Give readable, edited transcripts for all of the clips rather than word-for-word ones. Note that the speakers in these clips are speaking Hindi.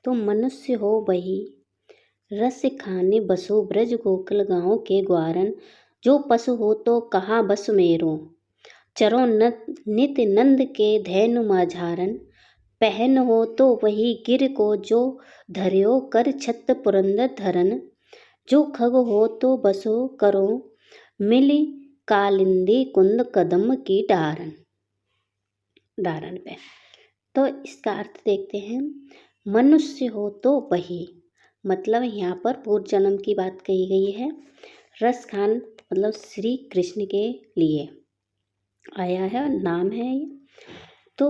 तो मनुष्य हो वही रस खाने बसो ब्रज गोकुल गाँव के ग्वारन। जो पशु हो तो कहाँ बस मेरो, चरो नित नंद के धैनु माझारन। पहन हो तो वही गिर को जो धर्यो कर छत पुरंदर धरन। जो खग हो तो बसो करो मिली कालिंदी कुंद कदम की डारन डारन पे। तो इसका अर्थ देखते हैं। मनुष्य हो तो वही, मतलब यहाँ पर पूर्व जन्म की बात कही गई है। रस खान मतलब श्री कृष्ण के लिए आया है, नाम है ये। तो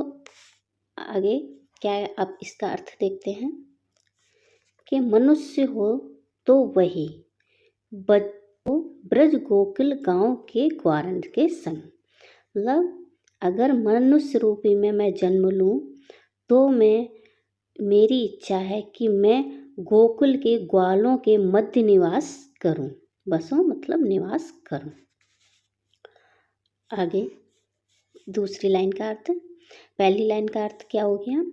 आगे क्या है, अब इसका अर्थ देखते हैं कि मनुष्य हो तो वही ब्रज गोकुल गांव के ग्वारन के संग। मतलब अगर मनुष्य रूपी में मैं जन्म लूँ तो मेरी इच्छा है कि मैं गोकुल के ग्वालों के मध्य निवास करूं। बसों मतलब निवास करूं। आगे दूसरी लाइन का अर्थ, पहली लाइन का अर्थ क्या हो गया,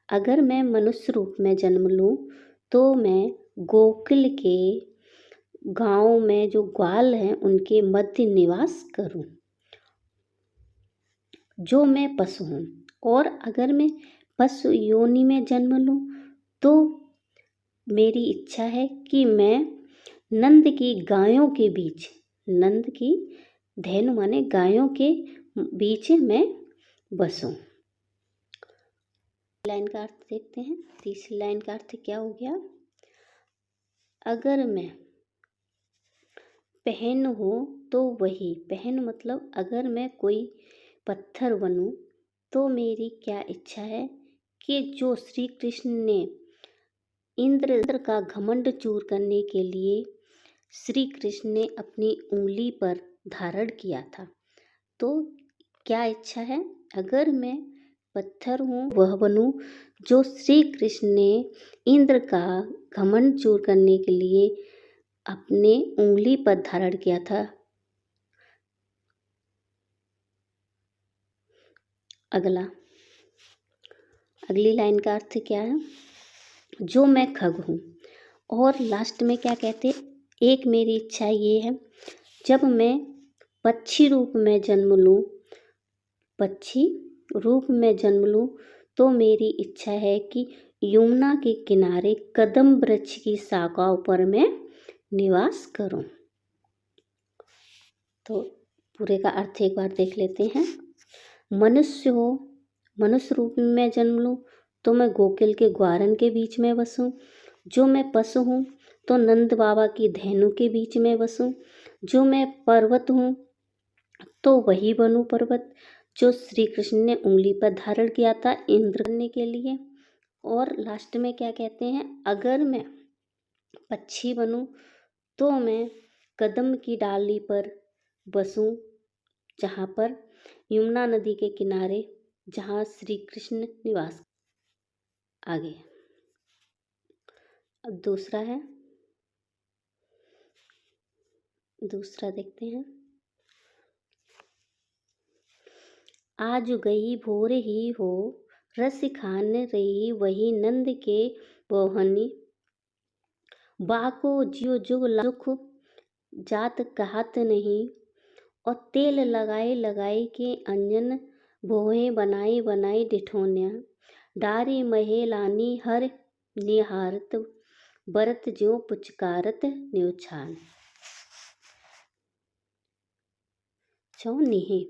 अगर मैं मनुष्य रूप में जन्म लूं तो मैं गोकुल के गांव में जो ग्वाल हैं उनके मध्य निवास करूं। जो मैं पशु हूँ, और अगर मैं पशु योनि में जन्म लूँ तो मेरी इच्छा है कि मैं नंद की गायों के बीच, नंद की धैनु माने गायों के बीच में बसूं। लाइन का अर्थ देखते हैं। तीसरी लाइन का अर्थ क्या हो गया, अगर मैं पहन हो तो वही, पहन मतलब अगर मैं कोई पत्थर बनूं तो मेरी क्या इच्छा है कि जो श्री कृष्ण ने इंद्र का घमंड चूर करने के लिए श्री कृष्ण ने अपनी उंगली पर धारण किया था, तो क्या इच्छा है, अगर मैं पत्थर हूँ वह बनूं जो श्री कृष्ण ने इंद्र का घमंड चूर करने के लिए अपने उंगली पर धारण किया था। अगली लाइन का अर्थ क्या है, जो मैं खग हूँ। और लास्ट में क्या कहते, एक मेरी इच्छा ये है, जब मैं पक्षी रूप में जन्म लूँ, पक्षी रूप में जन्म लूँ तो मेरी इच्छा है कि यमुना के किनारे कदम वृक्ष की शाखाओं पर मैं निवास करूं। तो पूरे का अर्थ एक बार देख लेते हैं। मनुष्य हो, मनुष्य रूप में मैं जन्म लूँ तो मैं गोकुल के ग्वारन के बीच में बसूं। जो मैं पशु हूँ तो नंद बाबा की धैनु के बीच में बसूं। जो मैं पर्वत हूँ तो वही बनूं पर्वत जो श्री कृष्ण ने उंगली पर धारण किया था इंद्र करने के लिए। और लास्ट में क्या कहते हैं, अगर मैं पक्षी बनूं तो मैं कदम की डाली पर बसूं, जहाँ पर यमुना नदी के किनारे जहाँ श्री कृष्ण निवास। आगे अब दूसरा देखते हैं। आज गई भोर ही हो रस खान रही वही नंद के बोहनी। बाको जियो जुग सुख जात कहत नहीं, और तेल लगाए लगाए के अंजन भोहे बनाई बनाई डिठोनिया। डारी महेलानी हर निहारत बरत ज्यों पुचकारत न्योछान। छो निही।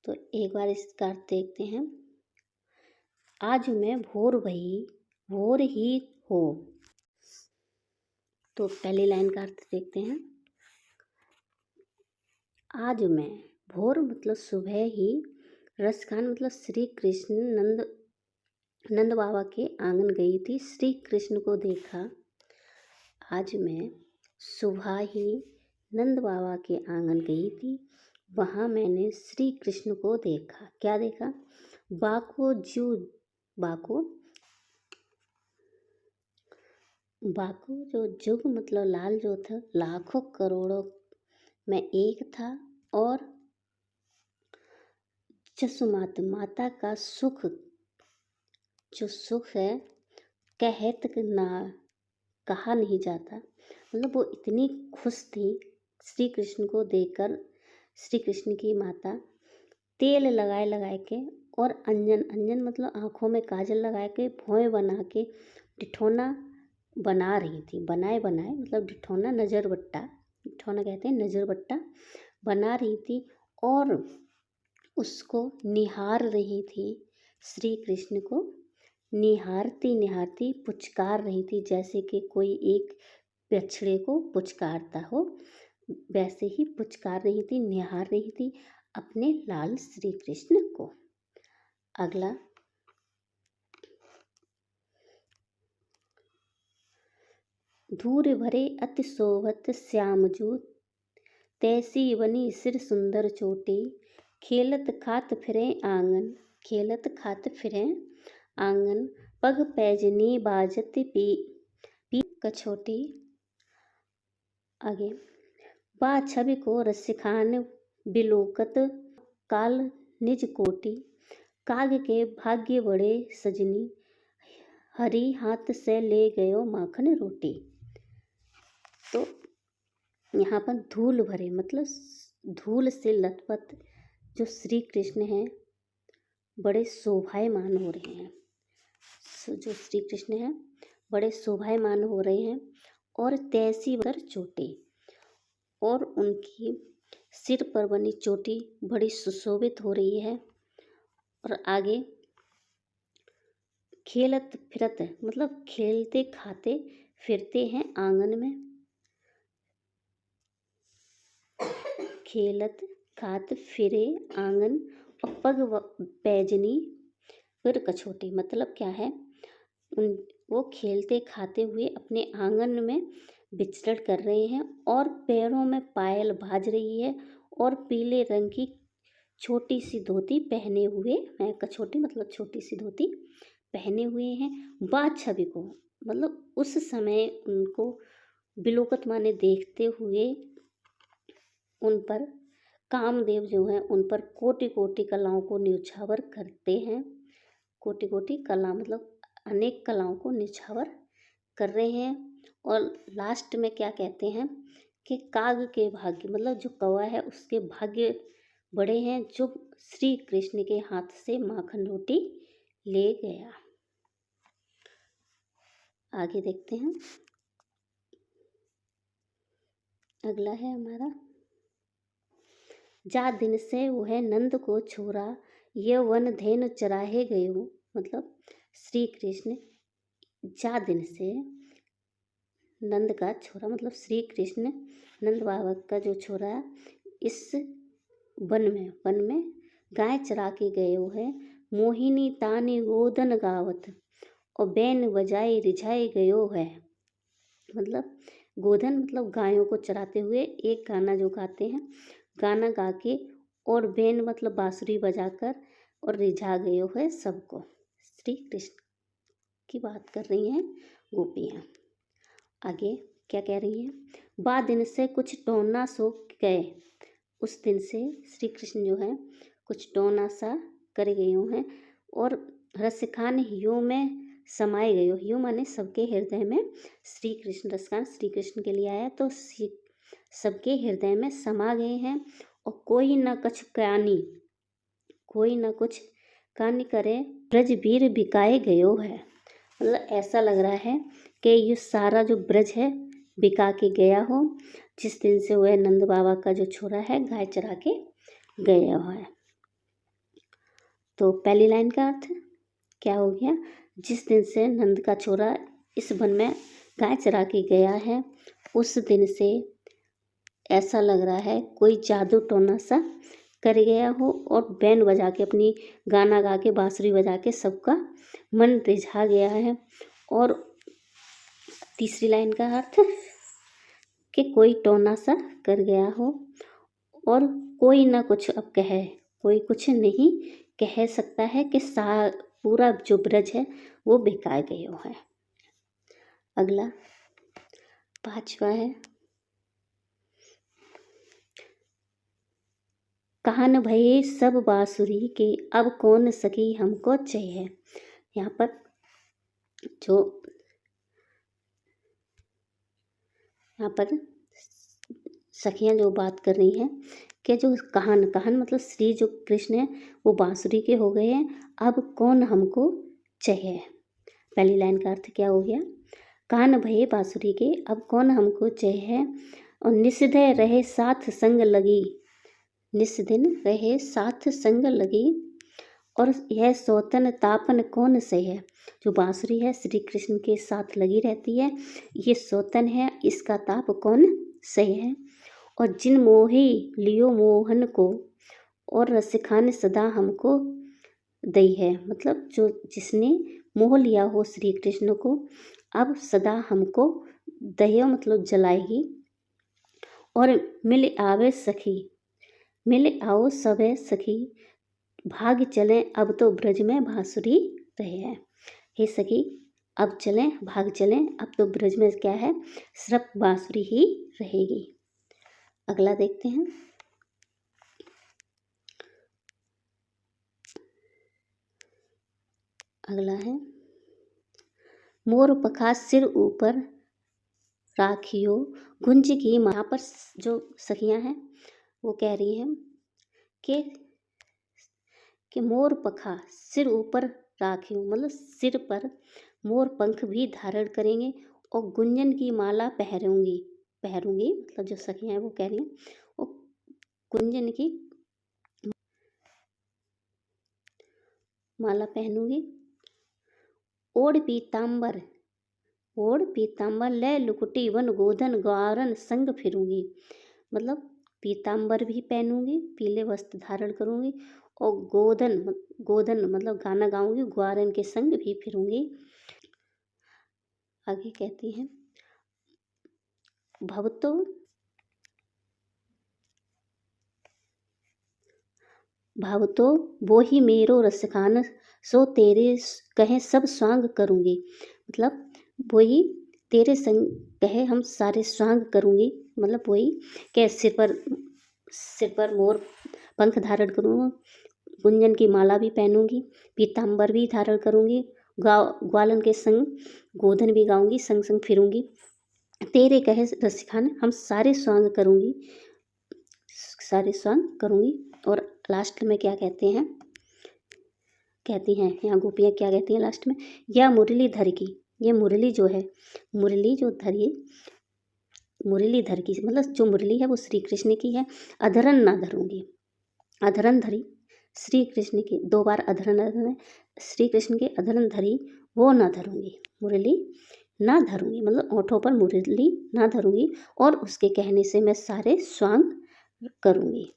तो एक बार इसका अर्थ देखते हैं। आज मैं भोर ही हो। तो पहली लाइन का अर्थ देखते हैं। आज मैं, भोर मतलब सुबह ही, रस खान मतलब श्री कृष्ण नंद बाबा के आंगन गई थी, श्री कृष्ण को देखा। आज मैं सुबह ही नंद बाबा के आंगन गई थी, वहाँ मैंने श्री कृष्ण को देखा। क्या देखा, बाको जो जुग मतलब लाल जो था, लाखों करोड़ों में एक था। और जसुमात माता का सुख, जो सुख है कहत ना कहा नहीं जाता। मतलब वो इतनी खुश थी श्री कृष्ण को देखकर। श्री कृष्ण की माता तेल लगाए लगाए के और अंजन अंजन मतलब आँखों में काजल लगाए के भौएं बना के डिठौना बना रही थी। बनाए बनाए मतलब डिठौना नज़र बट्टा, डिठौना कहते हैं नज़र बट्टा बना रही थी और उसको निहार रही थी। श्री कृष्ण को निहारती निहारती पुचकार रही थी, जैसे कि कोई एक बछड़े को पुचकारता हो, वैसे ही पुचकार रही थी, निहार रही थी अपने लाल श्री कृष्ण को। अगला, धूर भरे अति शोभत श्यामजू, तैसी बनी सिर सुंदर चोटी, खेलत खात फिरे आंगन, खेलत खात फिरे आंगन, पग पैजनी बाजत पी कछोटी। आगे, बा छवि को रसिखान बिलोकत काल निज कोटि, काग के भाग्य बड़े सजनी, हरी हाथ से ले गयो माखन रोटी। तो यहाँ पर धूल भरे मतलब धूल से लथपथ जो श्री कृष्ण हैं बड़े शोभायमान हो रहे हैं। जो श्री कृष्ण हैं बड़े शोभायमान हो रहे हैं और तैसी पर चोटी, और उनकी सिर पर बनी चोटी बड़ी सुशोभित हो रही है। और आगे, खेलत फिरत मतलब खेलते खाते फिरते हैं आंगन में, खेलत खात फिरे आंगन, और पग पैजनी फिर कछोटी। मतलब क्या है, वो खेलते खाते हुए अपने आंगन में विचरण कर रहे हैं और पैरों में पायल भाज रही है और पीले रंग की छोटी सी धोती पहने हुए हैं। कछोटी मतलब छोटी सी धोती पहने हुए हैं। बात छवि को मतलब उस समय उनको बिलोकत माने देखते हुए उन पर कामदेव जो हैं उन पर कोटि कोटि कलाओं को न्यौछावर करते हैं। कोटि कोटि कला मतलब अनेक कलाओं को न्यौछावर कर रहे हैं। और लास्ट में क्या कहते हैं कि काग के भाग्य मतलब जो कौवा है उसके भाग्य बड़े हैं जो श्री कृष्ण के हाथ से माखन रोटी ले गया। आगे देखते हैं। अगला है हमारा, जा दिन से वह नंद को छोरा, ये वन धेनु चराहे गयो। मतलब श्री कृष्ण जा दिन से नंद का छोरा मतलब श्री कृष्ण नंद बाबा का जो छोरा इस वन में गाय चरा के गए है। मोहिनी तानी गोदन गावत, और बैन बजाई रिझाई गयो है। मतलब गोधन मतलब गायों को चराते हुए एक गाना जो गाते हैं, गाना गा के, और बैन मतलब बांसुरी बजाकर, और रिझा गयो है सबको। श्री कृष्ण की बात कर रही हैं गोपियाँ। आगे क्या कह रही हैं, बा दिन से कुछ टोना सो गए। उस दिन से श्री कृष्ण जो है कुछ टोना सा कर गए हैं और रसखान हियो में समाये गयो। हियो माने सबके हृदय में श्री कृष्ण, रसखान श्री कृष्ण के लिए आया तो सबके हृदय में समा गए हैं। और कोई न कुछ कानी, कोई न कुछ कानी करे, ब्रज वीर बिकाए गयो है। मतलब ऐसा लग रहा है कि ये सारा जो ब्रज है बिका के गया हो, जिस दिन से वह नंद बाबा का जो छोरा है गाय चरा के गया है। तो पहली लाइन का अर्थ क्या हो गया, जिस दिन से नंद का छोरा इस वन में गाय चरा के गया है उस दिन से ऐसा लग रहा है कोई जादू टोना सा कर गया हो और बैंड बजा के, अपनी गाना गा के, बांसुरी बजा के सबका मन रिझा गया है। और तीसरी लाइन का अर्थ कि कोई टोना सा कर गया हो और कोई ना कुछ अब कहे, कोई कुछ नहीं कह सकता है कि पूरा जो ब्रज है वो बिका गया है। अगला पांचवा है, कान भये सब बांसुरी के, अब कौन सकी हमको चाहिए। यहाँ पर जो यहाँ पर सखियाँ जो बात कर रही हैं कि जो काहन मतलब श्री जो कृष्ण है वो बांसुरी के हो गए हैं, अब कौन हमको चाहिए। पहली लाइन का अर्थ क्या हो गया, कान भये बांसुरी के अब कौन हमको चाहिए, और निस्दय रहे साथ संग लगी, निस्दिन रहे साथ संग लगी, और यह सौतन तापन कौन से है। जो बांसुरी है श्री कृष्ण के साथ लगी रहती है, ये सौतन है, इसका ताप कौन सही है। और जिन मोही लियो मोहन को, और रसिखान सदा हमको दई है, मतलब जो जिसने मोह लिया हो श्री कृष्ण को, अब सदा हमको दया मतलब जलाएगी। और मिल आवे सखी, मिल आओ सबे सखी, भाग चलें अब तो ब्रज में बांसुरी रहे हैं। हे सखी अब चलें, भाग चलें, अब तो ब्रज में क्या है, सिर्फ बांसुरी ही रहेगी। अगला देखते हैं। अगला है, मोर पखा सिर ऊपर राखियो गुंज की। यहाँ पर जो सखियाँ हैं वो कह रही हैं कि मोर पखा सिर ऊपर राखियो, मतलब सिर पर मोर पंख भी धारण करेंगे, और गुंजन की माला पहरूंगी, मतलब जो सखियाँ हैं वो कह रही हैं वो गुंजन की माला पहनूंगी। ओढ़ पीताम्बर ले लुकुटी वन गोधन ग्वारन संग फिरूंगी, मतलब पीताम्बर भी पहनूंगी, पीले वस्त्र धारण करूंगी, और गोधन मतलब गाना गाऊंगी, ग्वारन के संग भी फिरूंगी। आगे कहती हैं, भवतो वो ही मेरो रसखान, सो तेरे कहे सब स्वांग करूंगी, मतलब वही तेरे संग कहे हम सारे स्वांग करूंगी, मतलब वही के सिर पर मोर पंख धारण करूँगा, गुंजन की माला भी पहनूंगी, पीताम्बर भी धारण करूंगी, ग्वालन के संग गोधन भी गाऊंगी, संग संग फिरूंगी, तेरे कहे रसिखान हम सारे स्वांग करूंगी, और लास्ट में क्या कहती हैं यहाँ गोपियाँ क्या कहती हैं लास्ट में, या मुरली धर की, ये मुरली जो है, मुरली धर की मतलब जो मुरली है वो श्री कृष्ण की है, अधरन ना धरूंगी, अधरन धरी श्री कृष्ण की, 2 बार अधरन श्री कृष्ण के अधरन धरी वो ना धरूंगी, मुरली ना धरूंगी, मतलब ओठों पर मुरली ना धरूंगी, और उसके कहने से मैं सारे स्वांग करूंगी।